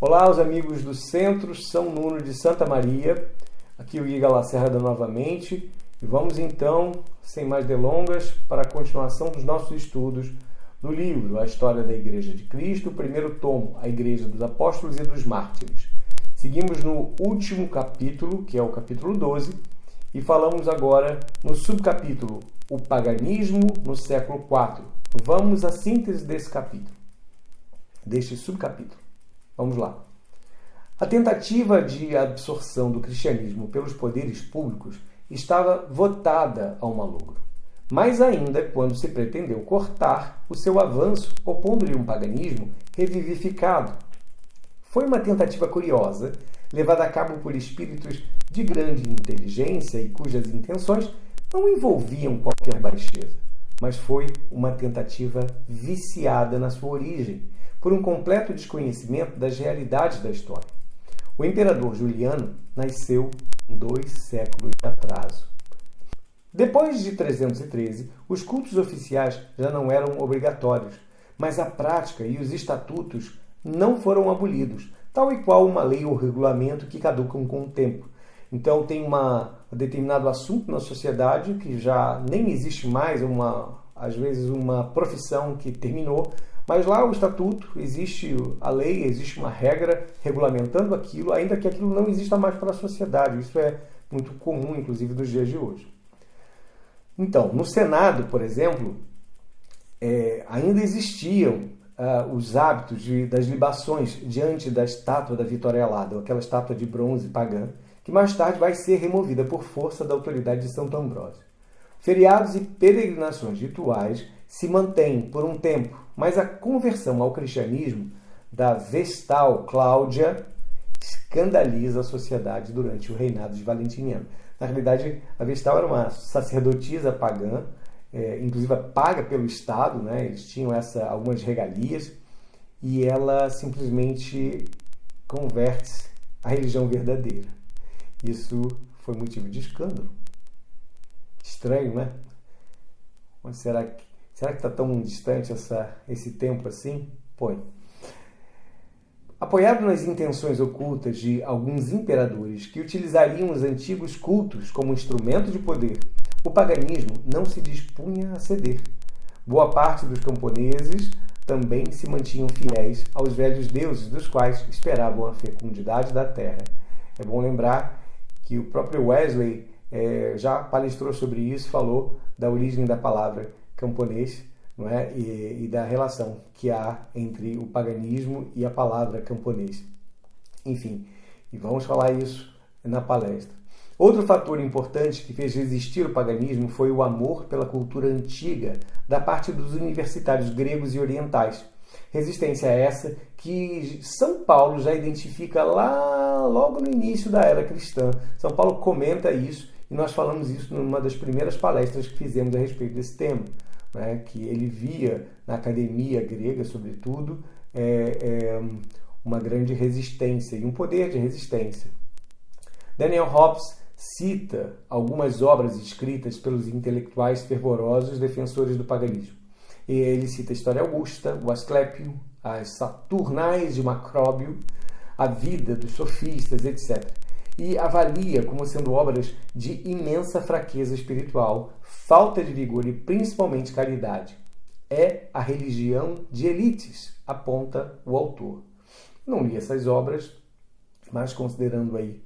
Olá, os amigos do Centro São Nuno de Santa Maria. Aqui o Igor Lacerda novamente. E vamos então, sem mais delongas, para a continuação dos nossos estudos do livro A História da Igreja de Cristo, o primeiro tomo, A Igreja dos Apóstolos e dos Mártires. Seguimos no último capítulo, que é o capítulo 12, e falamos agora no subcapítulo O Paganismo no século IV. Vamos à síntese desse capítulo, deste subcapítulo. Vamos lá. A tentativa de absorção do cristianismo pelos poderes públicos estava votada ao malogro. Mais ainda quando se pretendeu cortar o seu avanço, opondo-lhe um paganismo revivificado. Foi uma tentativa curiosa, levada a cabo por espíritos de grande inteligência e cujas intenções não envolviam qualquer baixeza, mas foi uma tentativa viciada na sua origem, por um completo desconhecimento das realidades da história. O imperador Juliano nasceu com 2 séculos de atraso. Depois de 313, os cultos oficiais já não eram obrigatórios, mas a prática e os estatutos não foram abolidos, tal e qual uma lei ou regulamento que caducam com o tempo. Então tem um determinado assunto na sociedade que já nem existe mais, às vezes uma profissão que terminou, mas lá o estatuto, existe a lei, existe uma regra regulamentando aquilo, ainda que aquilo não exista mais para a sociedade. Isso é muito comum, inclusive, nos dias de hoje. Então, no Senado, por exemplo, ainda existiam os hábitos das libações diante da estátua da Vitória Alada, aquela estátua de bronze pagã, que mais tarde vai ser removida por força da autoridade de Santo Ambrósio. Feriados e peregrinações rituais se mantêm por um tempo, mas a conversão ao cristianismo da Vestal Cláudia escandaliza a sociedade durante o reinado de Valentiniano. Na realidade, a Vestal era uma sacerdotisa pagã, inclusive paga pelo Estado, né? Eles tinham algumas regalias, e ela simplesmente converte-se à religião verdadeira. Isso foi motivo de escândalo. Estranho, né? Mas será que está tão distante esse tempo assim? Põe. Apoiado nas intenções ocultas de alguns imperadores que utilizariam os antigos cultos como instrumento de poder, o paganismo não se dispunha a ceder. Boa parte dos camponeses também se mantinham fiéis aos velhos deuses, dos quais esperavam a fecundidade da terra. É bom lembrar que o próprio Wesley já palestrou sobre isso, falou da origem da palavra camponês, não é? E da relação que há entre o paganismo e a palavra camponês. Enfim, e vamos falar isso na palestra. Outro fator importante que fez resistir o paganismo foi o amor pela cultura antiga da parte dos universitários gregos e orientais. Resistência essa que São Paulo já identifica logo no início da era cristã. São Paulo comenta isso, e nós falamos isso numa das primeiras palestras que fizemos a respeito desse tema, né? Que ele via na academia grega, sobretudo, uma grande resistência e um poder de resistência. Daniel Hobbes cita algumas obras escritas pelos intelectuais fervorosos defensores do paganismo. E ele cita a História Augusta, o Asclépio, as Saturnais de Macróbio, a vida dos sofistas, etc. E avalia como sendo obras de imensa fraqueza espiritual, falta de vigor e principalmente caridade. É a religião de elites, aponta o autor. Não li essas obras, mas considerando aí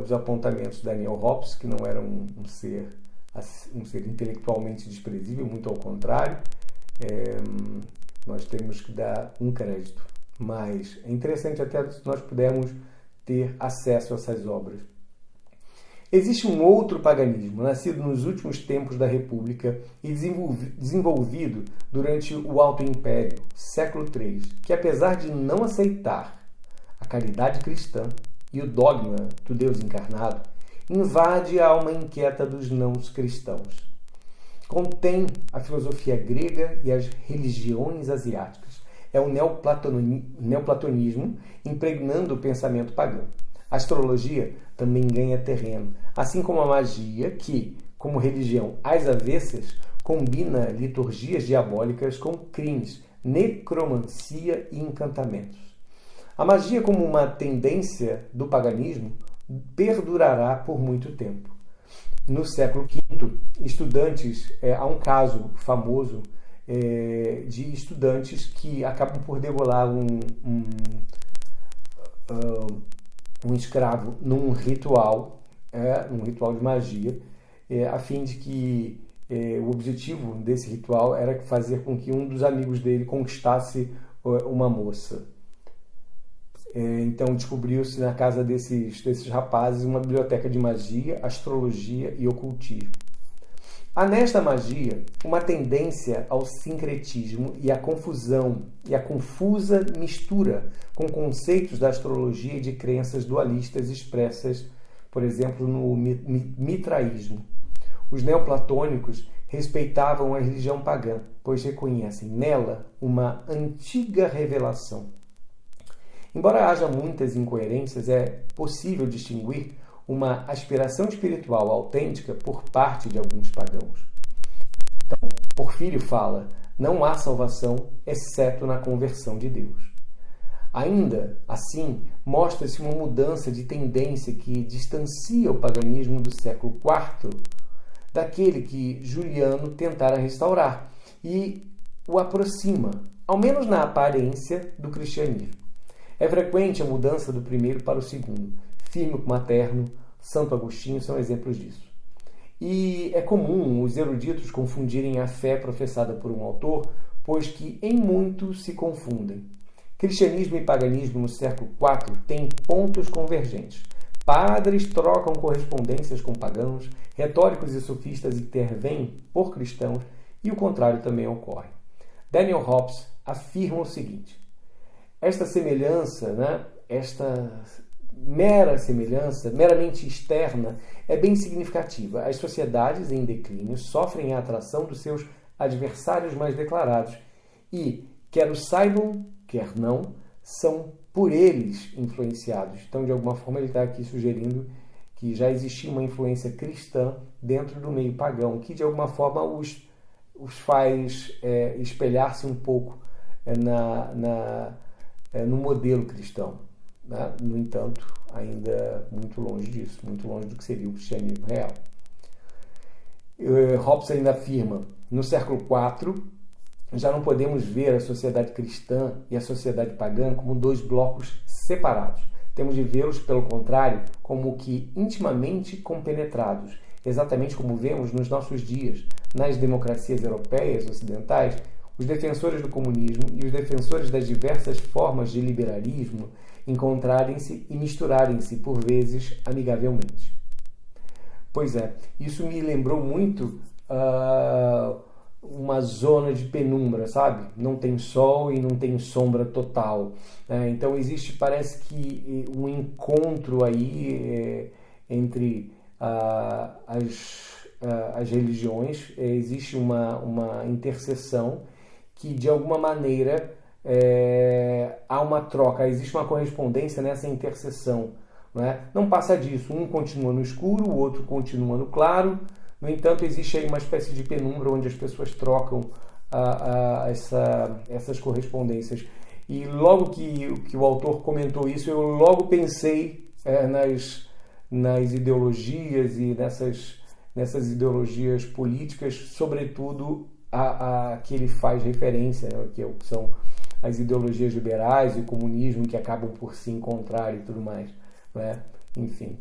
os apontamentos de Daniel Hobbes, que não era um ser intelectualmente desprezível, muito ao contrário, nós temos que dar um crédito. Mas é interessante até se nós pudermos ter acesso a essas obras. Existe um outro paganismo, nascido nos últimos tempos da República e desenvolvido durante o Alto Império, século III, que apesar de não aceitar a caridade cristã e o dogma do Deus encarnado, invade a alma inquieta dos não-cristãos. Contém a filosofia grega e as religiões asiáticas. É o neoplatonismo impregnando o pensamento pagão. A astrologia também ganha terreno, assim como a magia que, como religião às avessas, combina liturgias diabólicas com crimes, necromancia e encantamentos. A magia, como uma tendência do paganismo, perdurará por muito tempo. No século V, há um caso famoso de estudantes que acabam por degolar um escravo num ritual de magia, a fim de que o objetivo desse ritual era fazer com que um dos amigos dele conquistasse uma moça. Então descobriu-se na casa desses rapazes uma biblioteca de magia, astrologia e ocultismo. Há nesta magia uma tendência ao sincretismo e à confusão e à confusa mistura com conceitos da astrologia e de crenças dualistas expressas, por exemplo, no mitraísmo. Os neoplatônicos respeitavam a religião pagã, pois reconhecem nela uma antiga revelação. Embora haja muitas incoerências, é possível distinguir uma aspiração espiritual autêntica por parte de alguns pagãos. Então, Porfírio fala: não há salvação exceto na conversão de Deus. Ainda assim, mostra-se uma mudança de tendência que distancia o paganismo do século IV daquele que Juliano tentara restaurar e o aproxima, ao menos na aparência, do cristianismo. É frequente a mudança do primeiro para o segundo. Firmo Materno, Santo Agostinho são exemplos disso. E é comum os eruditos confundirem a fé professada por um autor, pois que em muito se confundem. Cristianismo e paganismo no século IV têm pontos convergentes. Padres trocam correspondências com pagãos, retóricos e sofistas intervêm por cristãos e o contrário também ocorre. Daniel Hobbes afirma o seguinte: esta semelhança, esta mera semelhança, meramente externa, é bem significativa. As sociedades em declínio sofrem a atração dos seus adversários mais declarados e, quer o saibam, quer não, são por eles influenciados. Então, de alguma forma, ele está aqui sugerindo que já existia uma influência cristã dentro do meio pagão, que de alguma forma os faz espelhar-se um pouco no modelo cristão. Né? No entanto, ainda muito longe disso, muito longe do que seria o cristianismo real. Hobbes ainda afirma: no século IV, já não podemos ver a sociedade cristã e a sociedade pagã como dois blocos separados. Temos de vê-los, pelo contrário, como que intimamente compenetrados, exatamente como vemos nos nossos dias, nas democracias europeias ocidentais, os defensores do comunismo e os defensores das diversas formas de liberalismo encontrarem-se e misturarem-se, por vezes, amigavelmente. Pois é, isso me lembrou muito uma zona de penumbra, sabe? Não tem sol e não tem sombra total. Então existe, parece que, um encontro aí entre as religiões, existe uma interseção que, de alguma maneira, há uma troca, existe uma correspondência nessa interseção. Não passa disso, um continua no escuro, o outro continua no claro. No entanto, existe aí uma espécie de penumbra onde as pessoas trocam essas correspondências. E logo que o autor comentou isso, eu logo pensei nas ideologias e nessas ideologias políticas, sobretudo a que ele faz referência, que são as ideologias liberais e o comunismo, que acabam por se encontrar e tudo mais. Enfim,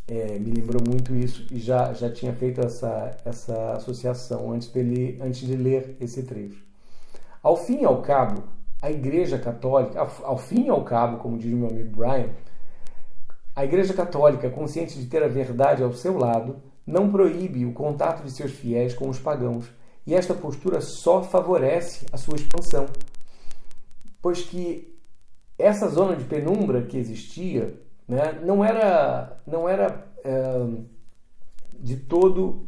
me lembrou muito isso e já tinha feito essa associação antes de ler esse trecho. Ao fim e ao cabo, a Igreja Católica, como diz meu amigo Brian, a Igreja Católica, consciente de ter a verdade ao seu lado, não proíbe o contato de seus fiéis com os pagãos, e esta postura só favorece a sua expansão, pois que essa zona de penumbra que existia, não era de todo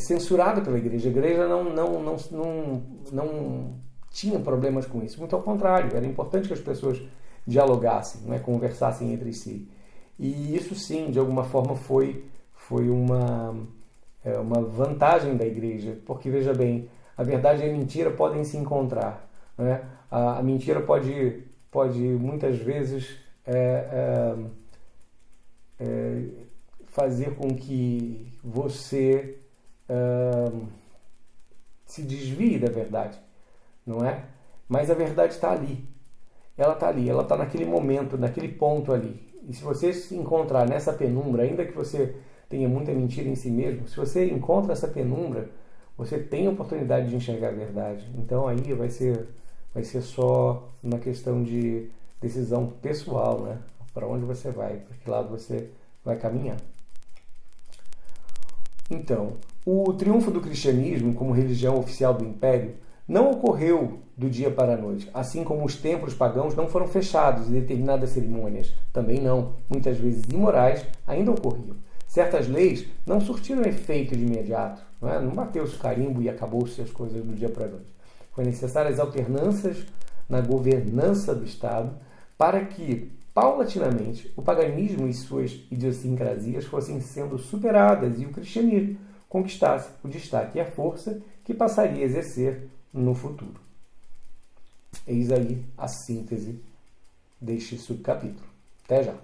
censurada pela Igreja. A Igreja não tinha problemas com isso. Muito ao contrário, era importante que as pessoas dialogassem, conversassem entre si. E isso, sim, de alguma forma foi uma vantagem da Igreja, porque, veja bem, a verdade e a mentira podem se encontrar. né? A mentira pode muitas vezes fazer com que você se desvie da verdade, não é? Mas a verdade está ali. Ela está ali, ela está naquele momento, naquele ponto ali. E se você se encontrar nessa penumbra, ainda que você tenha muita mentira em si mesmo, se você encontra essa penumbra, você tem a oportunidade de enxergar a verdade. Então aí vai ser só uma questão de decisão pessoal, né? Para onde você vai, para que lado você vai caminhar. Então, o triunfo do cristianismo como religião oficial do Império não ocorreu do dia para a noite, assim como os templos pagãos não foram fechados e determinadas cerimônias, também não, muitas vezes imorais, ainda ocorriam. Certas leis não surtiram efeito de imediato, não bateu-se o carimbo e acabou-se as coisas do dia para a noite. Foram necessárias alternâncias na governança do Estado para que, paulatinamente, o paganismo e suas idiosincrasias fossem sendo superadas e o cristianismo conquistasse o destaque e a força que passaria a exercer no futuro. Eis aí a síntese deste subcapítulo. Até já!